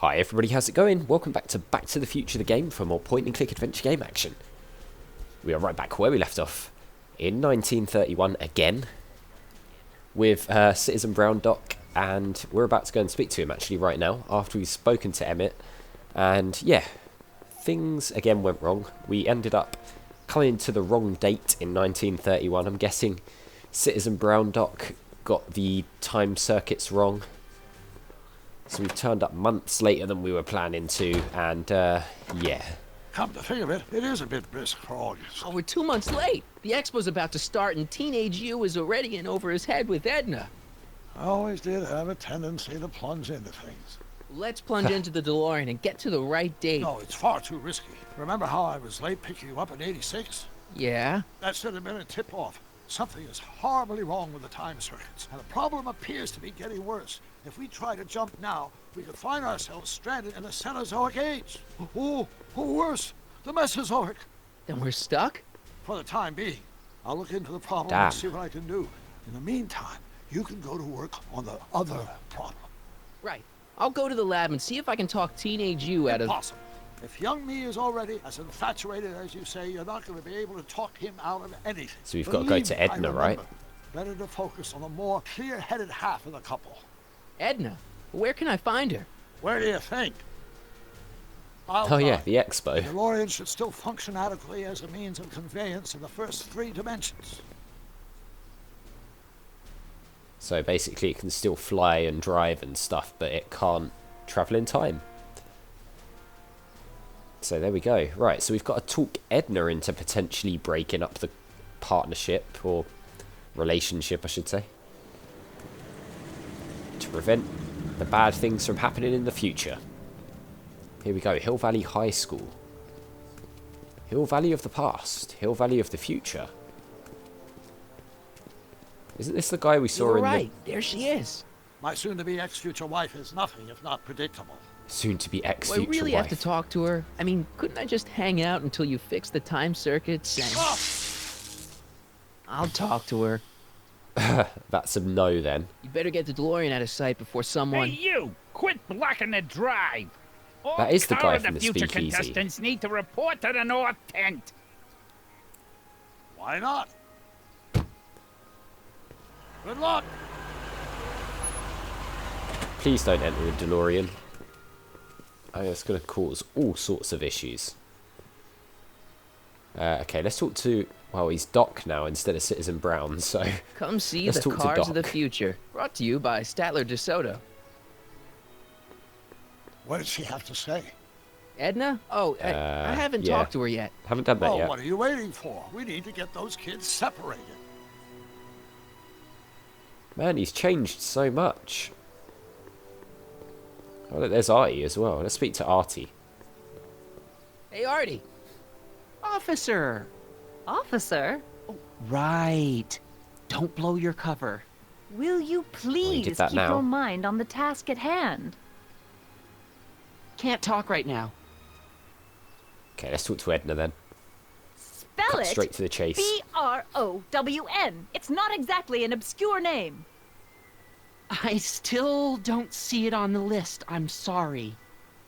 Hi everybody, how's it going? Welcome back to the Future the game for more point-and-click adventure game action. We are right back where we left off, in 1931 again, with Citizen Brown Doc, and we're about to go and speak to him actually right now, after we've spoken to Emmett, and yeah, things again went wrong. We ended up coming to the wrong date in 1931. I'm guessing Citizen Brown Doc got the time circuits wrong. So we've turned up months later than we were planning to, and, yeah. Come to think of it, it is a bit brisk for August. Oh, we're 2 months late. The expo's about to start, and teenage you is already in over his head with Edna. I always did have a tendency to plunge into things. Let's plunge into the DeLorean and get to the right date. No, it's far too risky. Remember how I was late picking you up in '86? Yeah? That should have been a tip-off. Something is horribly wrong with the time circuits, and the problem appears to be getting worse. If we try to jump now, we could find ourselves stranded in the Cenozoic age. Or worse, the Mesozoic. Then we're stuck? For the time being. I'll look into the problem Damn. and see what I can do. In the meantime, you can go to work on the other problem. Right. I'll go to the lab and see if I can talk teenage you out of... Impossible. If young me is already as infatuated as you say, you're not going to be able to talk him out of anything. So we've got to go to Edna, right? Better to focus on the more clear-headed half of the couple. Edna? Where can I find her? Where do you think? Oh yeah, the expo. The DeLorean should still function adequately as a means of conveyance in the first 3 dimensions. So basically it can still fly and drive and stuff, but it can't travel in time. So there we go. Right, so we've got to talk Edna into potentially breaking up the partnership, or relationship I should say, to prevent the bad things from happening in the future. Here we go, Hill Valley High School. Hill Valley of the past, Hill Valley of the future. Isn't this the guy we saw You're in right. There she is. My soon-to-be ex-future wife is nothing if not predictable. the soon-to-be Well, I ex-future really wife? have to talk to her. I mean, couldn't I just hang out until you fix the time circuits and... Oh! I'll talk to her. That's a no then. You better get the DeLorean out of sight before someone... Hey, you! Quit blocking the drive! All That is the guy of from the the future speakeasy. contestants need to report to the North Tent. Why not? Good luck! Please don't enter a DeLorean. Oh, it's going to cause all sorts of issues. Okay, let's talk to... Well, he's Doc now instead of Citizen Brown, so... Come see Let's the talk to cars of the Doc. future. Brought to you by Statler DeSoto. What did she have to say? Edna? Oh, I haven't yeah. talked to her yet. Haven't done that Oh, yet. what are you waiting for? We need to get those kids separated. Man, he's changed so much. Oh, look, there's Artie as well. Let's speak to Artie. Hey, Artie. Officer. Officer, Right. Don't blow your cover. will you please did that keep now. your mind on the task at hand? Can't talk right now. Okay, let's talk to Edna then. Spell Cut it straight to the chase. B-R-O-W-N. It's not exactly an obscure name. I still don't see it on the list. I'm sorry.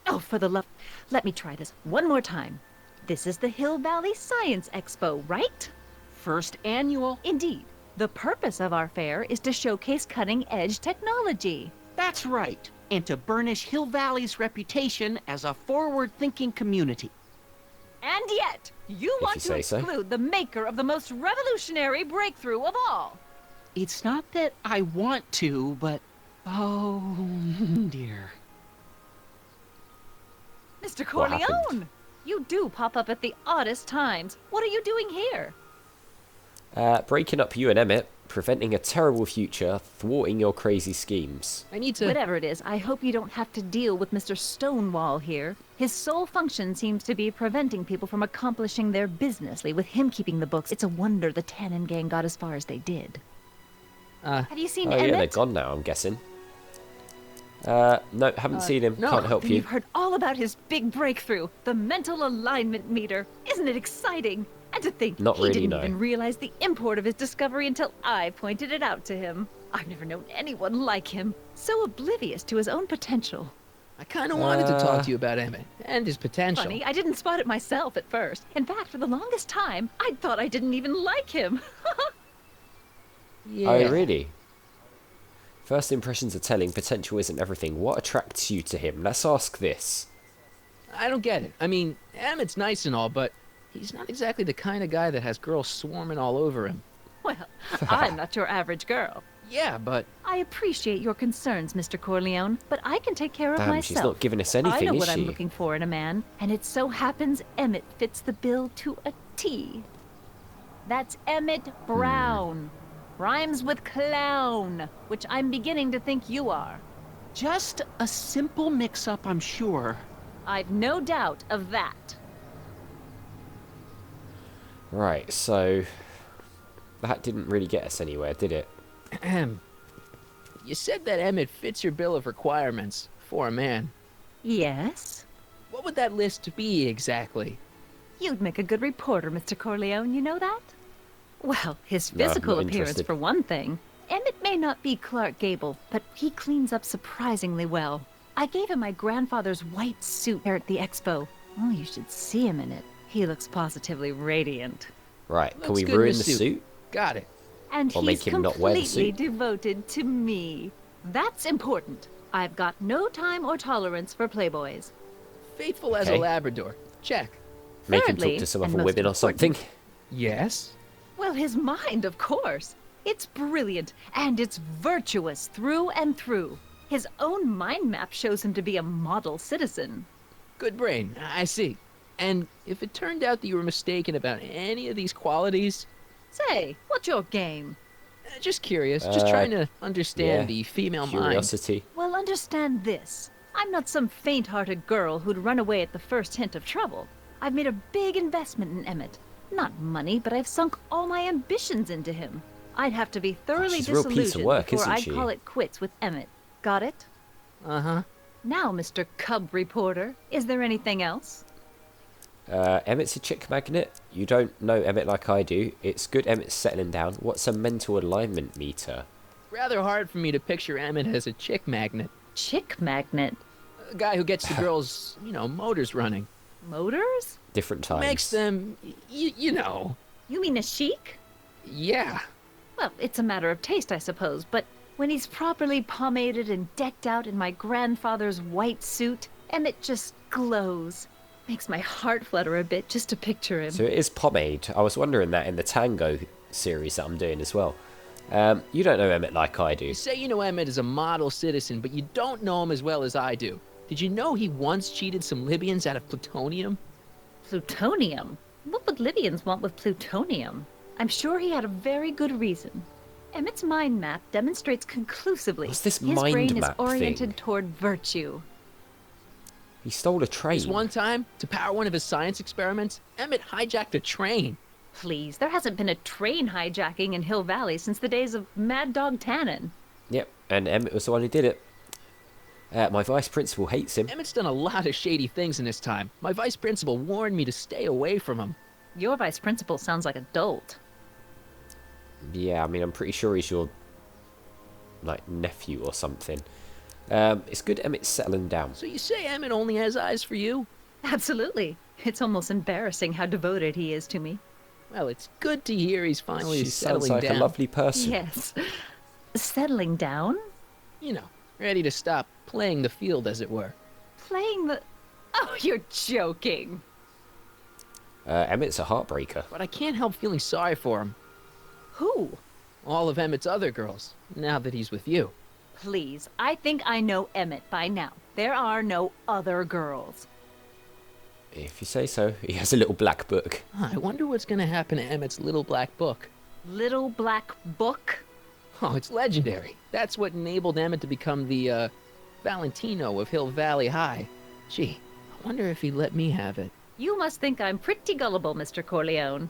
Oh, for the love... Let me try this one more time. This is the Hill Valley Science Expo, right? First annual. Indeed. The purpose of our fair is to showcase cutting-edge technology. That's right. And to burnish Hill Valley's reputation as a forward-thinking community. And yet, you want to say so. exclude the maker of the most revolutionary breakthrough of all. It's not that I want to, but... Oh, dear. Mr. What happened? Corleone! You do pop up at the oddest times. What are you doing here? Breaking up you and Emmett, preventing a terrible future, thwarting your crazy schemes. I need to... Whatever it is, I hope you don't have to deal with Mr. Stonewall here. His sole function seems to be preventing people from accomplishing their business. With him keeping the books, it's a wonder the Tannen gang got as far as they did. Have you seen Oh Emmett? yeah, they're gone now, I'm guessing. No, haven't seen him. no. Can't help Then you. You've heard all about his big breakthrough, the mental alignment meter. Isn't it exciting? And to think Not he really, didn't no. even realize the import of his discovery until I pointed it out to him. I've never known anyone like him, so oblivious to his own potential. I kind of wanted to talk to you about Emmett and his potential. Funny, I didn't spot it myself at first. In fact, for the longest time, I thought I didn't even like him. Yeah. Oh, really? First impressions are telling, potential isn't everything. What attracts you to him? Let's ask this. I don't get it. I mean, Emmett's nice and all, but he's not exactly the kind of guy that has girls swarming all over him. Well, I'm not your average girl. Yeah, but... I appreciate your concerns, Mr. Corleone, but I can take care of Damn, myself. she's not giving us anything, I know is what she? I'm looking for in a man, and it so happens Emmett fits the bill to a T. That's Emmett Brown. Rhymes with clown, which I'm beginning to think you are. Just a simple mix-up, I'm sure. I've no doubt of that. Right, so... that didn't really get us anywhere, did it? Ahem. You said that Emmett fits your bill of requirements for a man. Yes? What would that list be exactly? You'd make a good reporter, Mr. Corleone, you know that? Well, his No, I'm physical not appearance interested. for one thing. Emmett may not be Clark Gable, but he cleans up surprisingly well. I gave him my grandfather's white suit here at the expo. Oh, you should see him in it. He looks positively radiant. Right, can Looks we good in ruin the the suit. suit? Got it. And Or he's make him not wear the completely suit. devoted to me. That's important. I've got no time or tolerance for playboys. Faithful as a Okay. Labrador. Check. Make him Thirdly, talk to some and other most women or something? Yes? Well, his mind, of course. It's brilliant, and it's virtuous through and through. His own mind map shows him to be a model citizen. Good brain. I see. And if it turned out that you were mistaken about any of these qualities, Say, what's your game? just curious, just trying to understand yeah, the female mind. Curiosity. Well, understand this. I'm not some faint-hearted girl who'd run away at the first hint of trouble. I've made a big investment in Emmett. Not money, but I've sunk all my ambitions into him. I'd have to be thoroughly she's a real piece of disillusioned work, before isn't I'd she? call it quits with Emmett. Got it? Uh-huh. Now, Mr. Cub Reporter, is there anything else? Emmett's a chick magnet. You don't know Emmett like I do. It's good Emmett's settling down. What's a mental alignment meter? Rather hard for me to picture Emmett as a chick magnet. Chick magnet. A guy who gets the girls, motors running. Motors? Different times. Makes them, you know. You mean a chic? Yeah. Well, it's a matter of taste, I suppose, but when he's properly pomaded and decked out in my grandfather's white suit, Emmett just glows. Makes my heart flutter a bit just to picture him. So it is pomade. I was wondering that in the Tango series that I'm doing as well. You don't know Emmett like I do. You say you know Emmett is a model citizen, but you don't know him as well as I do. Did you know he once cheated some Libyans out of plutonium? Plutonium? What would Libyans want with plutonium? I'm sure he had a very good reason. Emmett's mind map demonstrates conclusively What's this his mind brain is map oriented thing? toward virtue. He stole a train. This one time, to power one of his science experiments, Emmett hijacked a train. Please, there hasn't been a train hijacking in Hill Valley since the days of Mad Dog Tannen. Yep, and Emmett was the one who did it. My vice principal hates him. Emmett's done a lot of shady things in his time. My vice principal warned me to stay away from him. Your vice principal sounds like a dolt. Yeah, I mean, I'm pretty sure he's your, nephew or something. It's good Emmett's settling down. So you say Emmett only has eyes for you? Absolutely. It's almost embarrassing how devoted he is to me. Well, it's good to hear he's finally She sounds settling like down. a lovely person. Yes. Settling down? You know, ready to stop playing the field, as it were. Playing the... Oh, you're joking. Emmett's a heartbreaker. But I can't help feeling sorry for him. Who? All of Emmett's other girls, now that he's with you. Please, I think I know Emmett by now. There are no other girls. If you say so. He has a little black book. I wonder what's going to happen to Emmett's little black book. Little black book? Oh, it's legendary. That's what enabled Emmett to become the, Valentino of Hill Valley High. Gee, I wonder if he'd let me have it. You must think I'm pretty gullible, Mr. Corleone.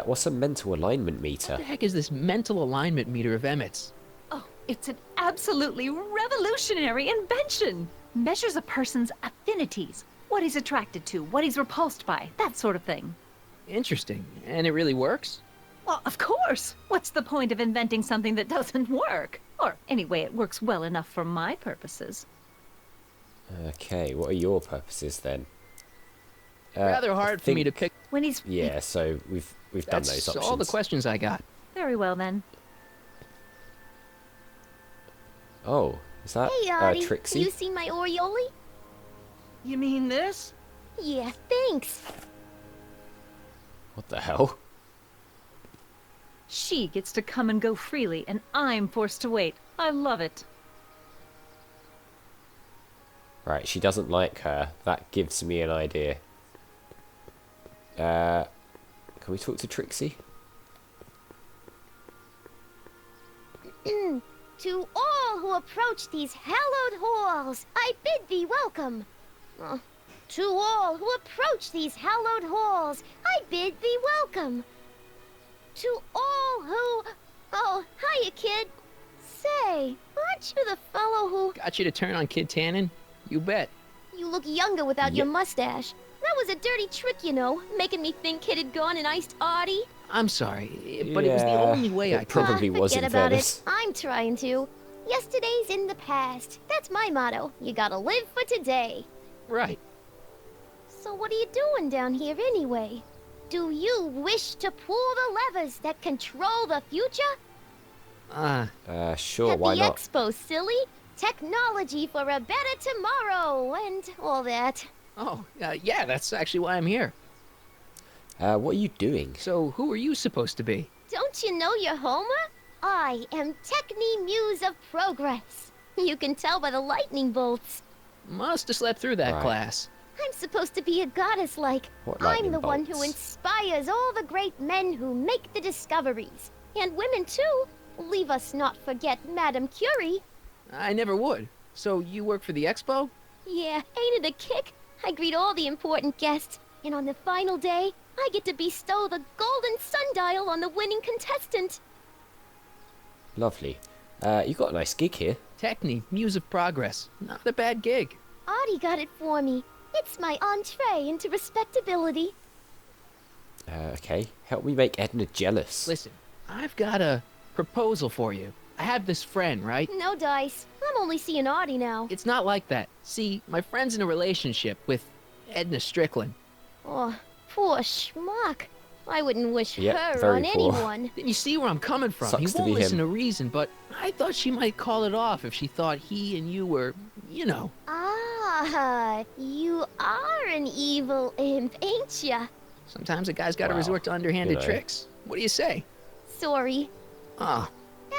What's a mental alignment meter? What the heck is this mental alignment meter of Emmett's? Oh, it's an absolutely revolutionary invention. Measures a person's affinities, what he's attracted to, what he's repulsed by, that sort of thing. Interesting. And it really works? Well, of course. What's the point of inventing something that doesn't work? Or anyway, it works well enough for my purposes. Okay, what are your purposes then? Rather hard for me to pick. When he's... Yeah, so we've done those That's options. all the questions I got. Very well, then. Oh, is that Hey, Artie, Trixie? you see my Oriole? You mean this? Yeah, thanks. What the hell? She gets to come and go freely, and I'm forced to wait. I love it. Right, she doesn't like her. That gives me an idea. Can we talk to Trixie? To all who approach these hallowed halls, I bid thee welcome. To all who approach these hallowed halls, I bid thee welcome. To all who... Oh, hiya, kid. Say, aren't you the fellow who... Got you to turn on Kid Tannen? You bet. You look younger without your mustache. That was a dirty trick, you know, making me think Kid had gone and iced Artie. I'm sorry, but it was the only way I it could. probably was, in Forget about fairness. it. I'm trying to. Yesterday's in the past. That's my motto. You gotta live for today. Right. So what are you doing down here anyway? Do you wish to pull the levers that control the future? Sure, At why the not? expo, silly. Technology for a better tomorrow and all that. Oh, yeah, that's actually why I'm here. What are you doing? So, who are you supposed to be? Don't you know your Homer? I am Techni Muse of Progress. You can tell by the lightning bolts. Must have slept through that Right. class. I'm supposed to be a goddess like. What I'm lightning the one who bolts? inspires all the great men who make the discoveries. And women too. Leave us not forget Madame Curie. I never would. So, you work for the expo? Yeah, ain't it a kick? I greet all the important guests. And on the final day, I get to bestow the golden sundial on the winning contestant. Lovely. You got a nice gig here. Techni, Muse of Progress. Not a bad gig. Artie got it for me. It's my entree into respectability. Okay, help me make Edna jealous. Listen, I've got a proposal for you. I have this friend, right? No dice. I'm only seeing Artie now. It's not like that. See, my friend's in a relationship with Edna Strickland. Oh, poor schmuck. I wouldn't wish Yep, her very on poor. anyone. Then you see where I'm coming from. Sucks He to won't be listen him. to reason, but I thought she might call it off if she thought he and you were, you know. Ah, you are an evil imp, ain't ya? Sometimes a guy's got to Wow, resort to underhanded you know. tricks. What do you say? Sorry. Ah,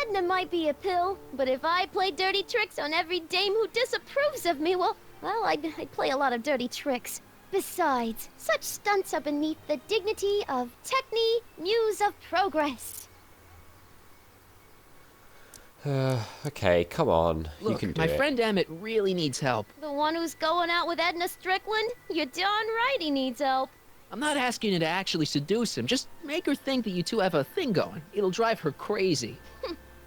Edna might be a pill, but if I play dirty tricks on every dame who disapproves of me, well, I'd play a lot of dirty tricks. Besides, such stunts are beneath the dignity of Techni, Muse of Progress. Okay, come on. you look, can do my it. friend Emmett really needs help. The one who's going out with Edna Strickland? You're darn right he needs help. I'm not asking you to actually seduce him. Just make her think that you two have a thing going. It'll drive her crazy.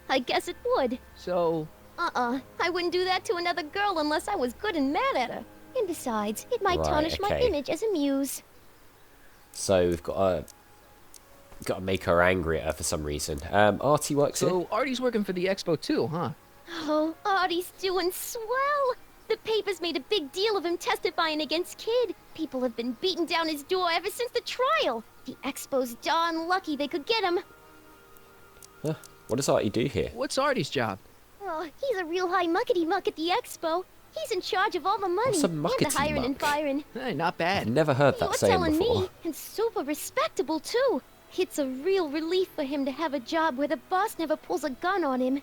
I guess it would. So, I wouldn't do that to another girl unless I was good and mad at her. And besides, it might Right, tarnish my okay. image as a muse. So we've got to make her angry at her for some reason. Artie works here. so Artie's working for the expo too, huh? Oh, Artie's doing swell. The paper's made a big deal of him testifying against Kid. People have been beating down his door ever since the trial. The expo's darn lucky they could get him. Huh, what does Artie do here? What's Artie's job? Oh, he's a real high muckety-muck at the expo. He's in charge of all the money What's a and the hiring and muckety-muck? firing. Hey, not I've bad. never heard that You're saying telling before. me, and super respectable too. It's a real relief for him to have a job where the boss never pulls a gun on him.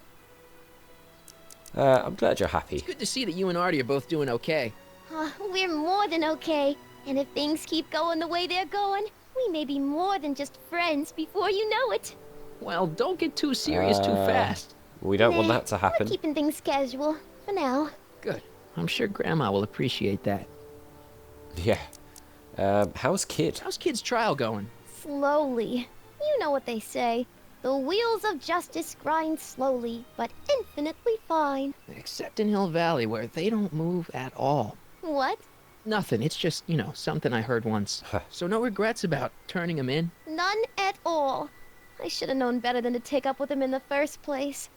I'm glad you're happy. Good to see that you and Artie are both doing okay. We're more than okay. And if things keep going the way they're going, we may be more than just friends before you know it. Well, don't get too serious too fast. We don't want Nah, that to happen. We're keeping things casual, for now. Good. I'm sure Grandma will appreciate that. Yeah. How's Kid? How's Kid's trial going? Slowly. You know what they say. The wheels of justice grind slowly, but infinitely fine. Except in Hill Valley, where they don't move at all. What? Nothing. It's just, something I heard once. So no regrets about turning him in? None at all. I should have known better than to take up with him in the first place.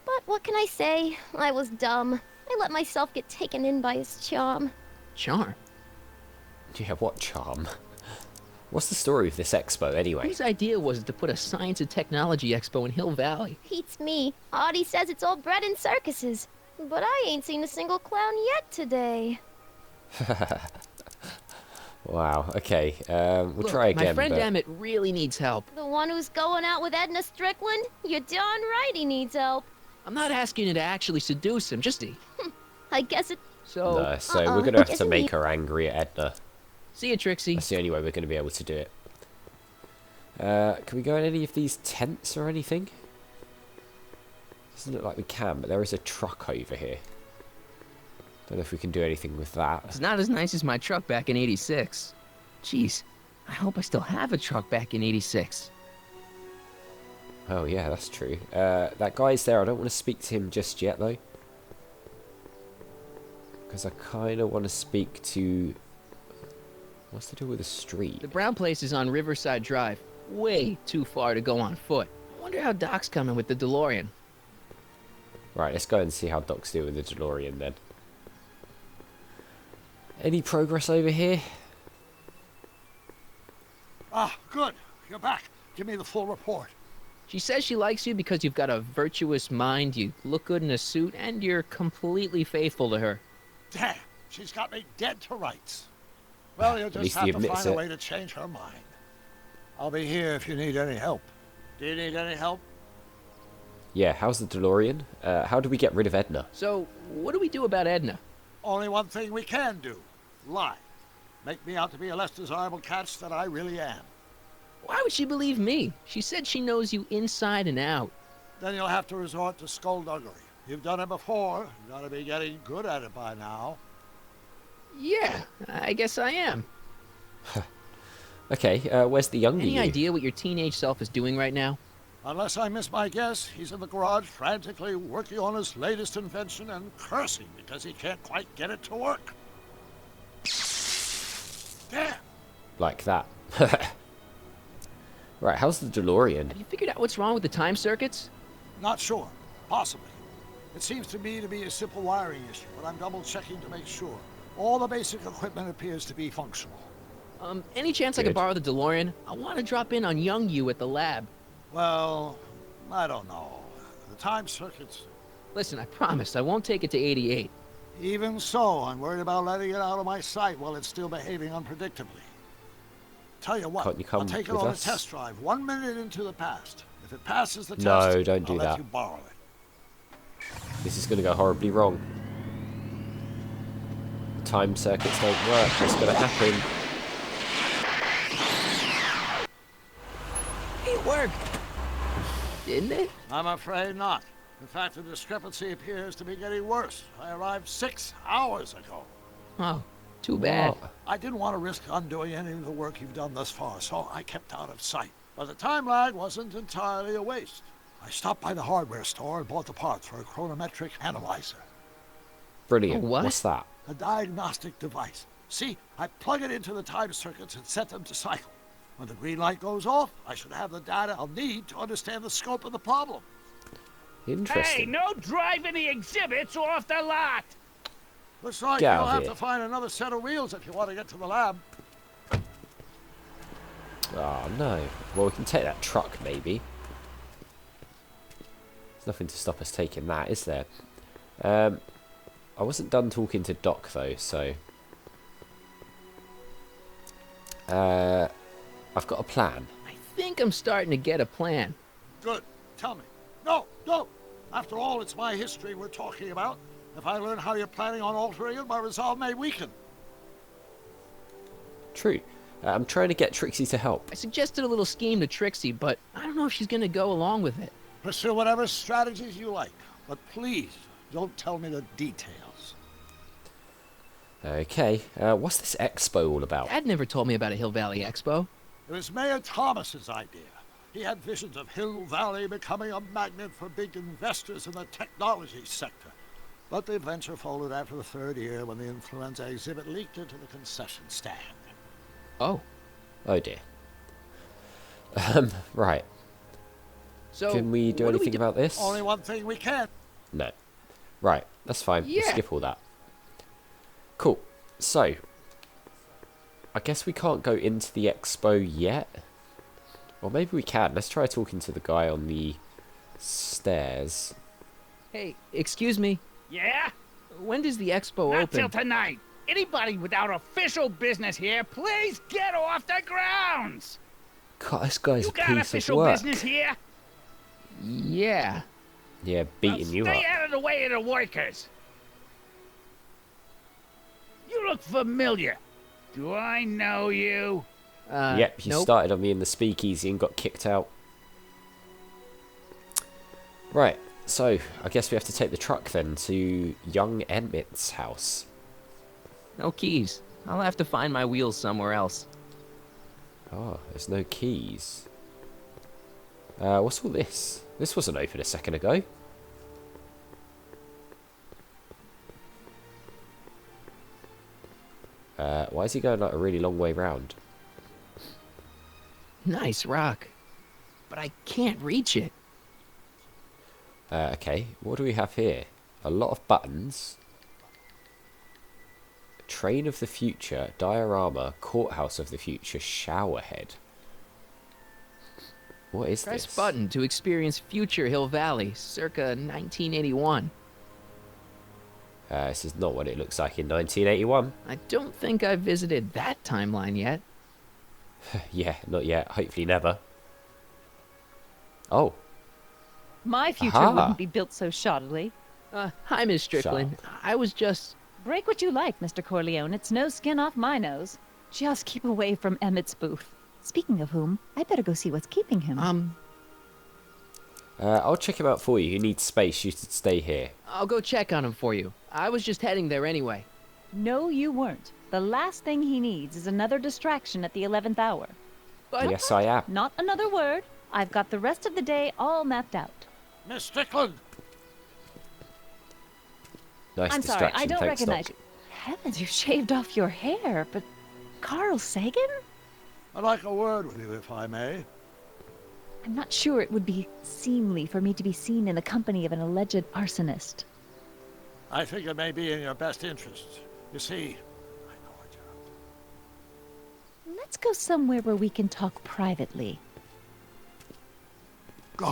But what can I say? I was dumb. I let myself get taken in by his charm. Charm? Yeah, what charm? What's the story of this expo, anyway? Whose idea was it to put a science and technology expo in Hill Valley? Beats me. Audie says it's all bred in circuses. But I ain't seen a single clown yet today. Wow, okay. We'll Look, try again, my friend but... Emmett really needs help. The one who's going out with Edna Strickland? You're darn right he needs help. I'm not asking you to actually seduce him, just I guess it... so... No, so we're going to have to Isn't make he- her angry at Edna. See you, Trixie. That's the only way we're going to be able to do it. Can we go in any of these tents or anything? Doesn't look like we can, but there is a truck over here. Don't know if we can do anything with that. It's not as nice as my truck back in '86. Jeez, I hope I still have a truck back in '86. Oh yeah, that's true. That guy's there. I don't want to speak to him just yet, though. Because I kind of want to speak to... What's to do with the street? The Brown place is on Riverside Drive. Way too far to go on foot. I wonder how Doc's coming with the DeLorean. Right, let's go and see how Doc's doing with the DeLorean then. Any progress over here? Ah, good. You're back. Give me the full report. She says she likes you because you've got a virtuous mind, you look good in a suit, and you're completely faithful to her. Damn, she's got me dead to rights. Well, you'll just least have he to admits find a it. way to change her mind. I'll be here if you need any help. Do you need any help? Yeah, how's the DeLorean? How do we get rid of Edna? So, what do we do about Edna? Only one thing we can do. Lie. Make me out to be a less desirable catch than I really am. Why would she believe me? She said she knows you inside and out. Then you'll have to resort to skullduggery. You've done it before. You gotta be getting good at it by now. Yeah, I guess I am. Okay, where's the younger Any you? idea what your teenage self is doing right now? Unless I miss my guess, he's in the garage frantically working on his latest invention and cursing because he can't quite get it to work. Damn! Like that. Right, how's the DeLorean? Have you figured out what's wrong with the time circuits? Not sure. Possibly. It seems to me to be a simple wiring issue, but I'm double checking to make sure. All the basic equipment appears to be functional. Any chance I Good. could borrow the DeLorean? I want to drop in on young you at the lab. Well, I don't know. The time circuits... Listen, I promise I won't take it to 88. Even so, I'm worried about letting it out of my sight while it's still behaving unpredictably. Tell you what, Can't you come I'll take it with on us? a test drive 1 minute into the past. If it passes the test, No, don't do I'll that. let you borrow it. This is going to go horribly wrong. Time circuits don't work. What's going to happen? It worked! Didn't it? I'm afraid not. In fact, the discrepancy appears to be getting worse. I arrived 6 hours ago. Oh, too bad. What? I didn't want to risk undoing any of the work you've done thus far, so I kept out of sight. But the time lag wasn't entirely a waste. I stopped by the hardware store and bought the parts for a chronometric analyzer. Brilliant. A what? What's that? A diagnostic device. See, I plug it into the time circuits and set them to cycle. When the green light goes off, I should have the data I'll need to understand the scope of the problem. Hey, Interesting. no driving the exhibits off the lot! Looks like Get out you'll of have here. to find another set of wheels if you want to get to the lab. Oh, no. Well, we can take that truck, maybe. There's nothing to stop us taking that, is there? I wasn't done talking to Doc, though, so... I've got a plan. I think I'm starting to get a plan. Good. Tell me. No, don't. After all, it's my history we're talking about. If I learn how you're planning on altering it, my resolve may weaken. True. I'm trying to get Trixie to help. I suggested a little scheme to Trixie, but I don't know if she's gonna go along with it. Pursue whatever strategies you like, but please don't tell me the details. Okay, what's this expo all about? Dad never told me about a Hill Valley Expo. It was Mayor Thomas's idea. He had visions of Hill Valley becoming a magnet for big investors in the technology sector. But the venture folded after the third year when the influenza exhibit leaked into the concession stand. Oh, Oh dear. Right. So, Can we do what anything about this? Only one thing we can. No. Right, that's fine. We'll Yeah. skip all that. Cool. So, I guess we can't go into the expo yet. Or maybe we can. Let's try talking to the guy on the stairs. Hey, excuse me. Yeah? When does the expo Not open? till tonight. Anybody without official business here, please get off the grounds. God, this guy's You a got piece of official work. business here? Yeah. Yeah, beating you Stay up. out of the way of the workers. You look familiar. Do I know you? Yep, you nope. started on me in the speakeasy and got kicked out. Right, so I guess we have to take the truck then to young Emmett's house. No keys. I'll have to find my wheels somewhere else. Oh, there's no keys. What's all this? This wasn't open a second ago. Why is he going like a really long way round? Nice rock. But I can't reach it. Okay, what do we have here? A lot of buttons. Train of the Future, Diorama, Courthouse of the Future, Showerhead. What is Press this? button to experience future Hill Valley, circa 1981. This is not what it looks like in 1981. I don't think I've visited that timeline yet. Yeah, not yet. Hopefully never. Oh, My future Aha. wouldn't be built so shoddily. Hi, Miss Strickland. I was just... Break what you like, Mr. Corleone. It's no skin off my nose. Just keep away from Emmett's booth. Speaking of whom, I better go see what's keeping him. I'll check him out for you. He needs space. You should stay here. I'll go check on him for you. I was just heading there anyway. No, you weren't. The last thing he needs is another distraction at the 11th hour. But Yes, I am. Not another word. I've got the rest of the day all mapped out. Miss Strickland. Nice I'm sorry, distraction. I don't Thanks, recognize Doc. you. Heavens, you shaved off your hair, but Carl Sagan? I'd like a word with you, if I may. I'm not sure it would be seemly for me to be seen in the company of an alleged arsonist. I think it may be in your best interest. You see, I know what you're up to. Let's go somewhere where we can talk privately. Go.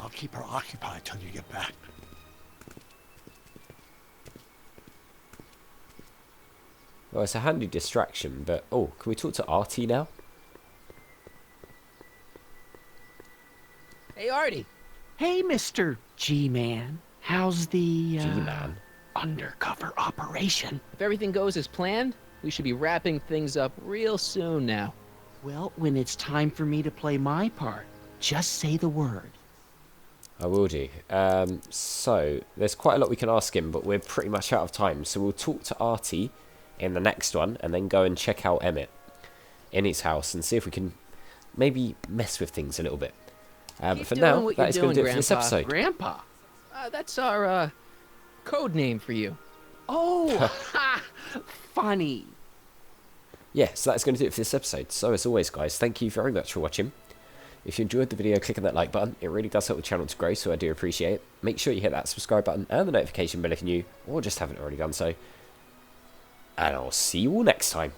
I'll keep her occupied till you get back. Well, it's a handy distraction, but... Oh, can we talk to Artie now? Hey, Artie. Hey, Mr. G-Man. How's the, G-Man. undercover operation? If everything goes as planned, we should be wrapping things up real soon now. Well, when it's time for me to play my part, just say the word. I will do. So, there's quite a lot we can ask him, but we're pretty much out of time. So we'll talk to Artie in the next one, and then go and check out Emmett in his house and see if we can maybe mess with things a little bit. But Keep for doing now, what that you're is going to doing, do it for this Grandpa. episode. Grandpa. That's our, code name for you. Oh, ha! Funny. Yeah, so that's going to do it for this episode. So as always, guys, thank you very much for watching. If you enjoyed the video, click on that like button. It really does help the channel to grow, so I do appreciate it. Make sure you hit that subscribe button and the notification bell if you're new, or just haven't already done so. And I'll see you all next time.